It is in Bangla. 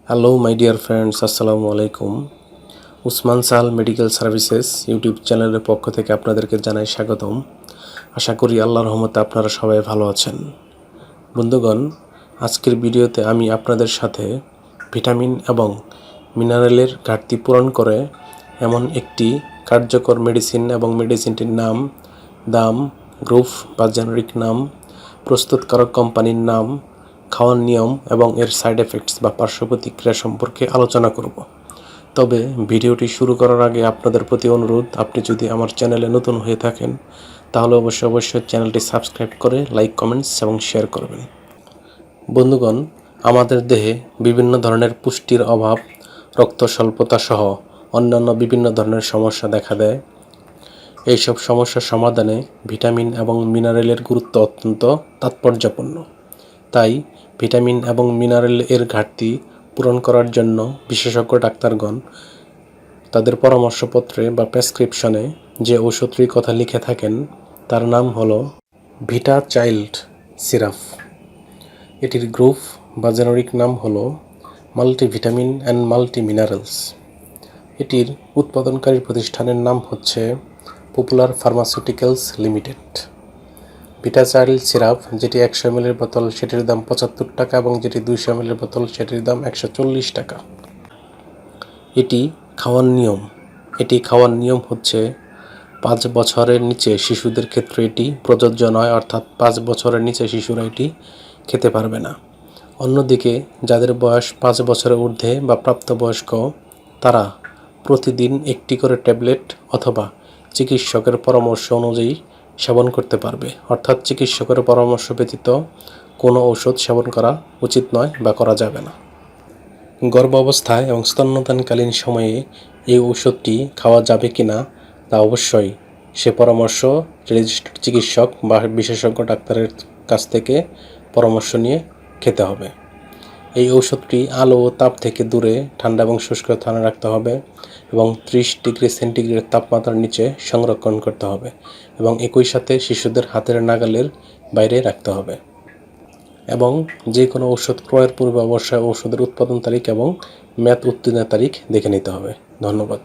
হ্যালো মাই ডিয়ার ফ্রেন্ডস, আসসালামু আলাইকুম। উসমান সাল মেডিকেল সার্ভিসেস ইউটিউব চ্যানেলের পক্ষ থেকে আপনাদেরকে জানাই স্বাগতম। আশা করি আল্লাহর রহমতে আপনারা সবাই ভালো আছেন। বন্ধুগণ, আজকের ভিডিওতে আমি আপনাদের সাথে ভিটামিন এবং মিনারেলের ঘাটতি পূরণ করে এমন একটি কার্যকর মেডিসিন এবং মেডিসিনটির নাম, দাম, গ্রুপ বা জেনারিক নাম, প্রস্তুতকারক কোম্পানির নাম, খাওয়ার নিয়ম এবং এর সাইড এফেক্টস বা পার্শ্ব প্রতিক্রিয়া সম্পর্কে আলোচনা করব। তবে ভিডিওটি শুরু করার আগে আপনাদের প্রতি অনুরোধ, আপনি যদি আমার চ্যানেলে নতুন হয়ে থাকেন তাহলে অবশ্যই চ্যানেলটি সাবস্ক্রাইব করে লাইক, কমেন্টস এবং শেয়ার করবেন। বন্ধুগণ, আমাদের দেহে বিভিন্ন ধরনের পুষ্টির অভাব, রক্ত স্বল্পতা সহ অন্যান্য বিভিন্ন ধরনের সমস্যা দেখা দেয়। এইসব সমস্যার সমাধানে ভিটামিন এবং মিনারেলের গুরুত্ব অত্যন্ত তাৎপর্যপূর্ণ। তাই ভিটামিন এবং মিনারেল এর ঘাটতি পূরণ করার জন্য বিশেষজ্ঞ ডাক্তারগণ তাদের পরামর্শপত্রে বা প্রেসক্রিপশনে যে ওষুধটির কথা লিখে থাকেন তার নাম হলো ভিটা চাইল্ড সিরাপ। এটির গ্রুপ বা জেনারিক নাম হলো মাল্টিভিটামিন অ্যান্ড মাল্টি মিনারেলস। এটির উৎপাদনকারী প্রতিষ্ঠানের নাম হচ্ছে পপুলার ফার্মাসিউটিক্যালস লিমিটেড। ভিটা চাইল্ড সিরাপ যেটি 100 ml বোতল সেটির দাম 75 টাকা এবং যেটি 200 ml বোতল সেটির দাম 140 টাকা। এটি খাওয়ার নিয়ম হচ্ছে 5 বছরের নিচে শিশুদের ক্ষেত্রে এটি প্রযোজ্য নয়, অর্থাৎ 5 বছরের নিচে শিশুরা এটি খেতে পারবে না। অন্যদিকে যাদের বয়স 5 বছরের ঊর্ধ্বে বা প্রাপ্তবয়স্ক তারা প্রতিদিন একটি করে ট্যাবলেট অথবা চিকিৎসকের পরামর্শ অনুযায়ী সেবন করতে পারবে, অর্থাৎ চিকিৎসকের পরামর্শ ব্যতীত কোনো ঔষধ সেবন করা উচিত নয় বা করা যাবে না। গর্ভাবস্থায় এবং স্তন্যদানকালীন সময়ে এই ঔষধটি খাওয়া যাবে কিনা তা অবশ্যই সে পরামর্শ রেজিস্টার্ড চিকিৎসক বা বিশেষজ্ঞ ডাক্তারের কাছ থেকে পরামর্শ নিয়ে খেতে হবে। এই ঔষধটি আলো ও তাপ থেকে দূরে ঠান্ডা এবং শুষ্ক স্থানে রাখতে হবে এবং 30 ডিগ্রি সেন্টিগ্রেড তাপমাত্রার নিচে সংরক্ষণ করতে হবে এবং একই সাথে শিশুদের হাতের নাগালের বাইরে রাখতে হবে। এবং যে কোনো ঔষধ ক্রয়ের পূর্বে অবশ্যই ঔষধের উৎপাদন তারিখ এবং মেয়াদ উত্তীর্ণের তারিখ দেখে নিতে হবে। ধন্যবাদ।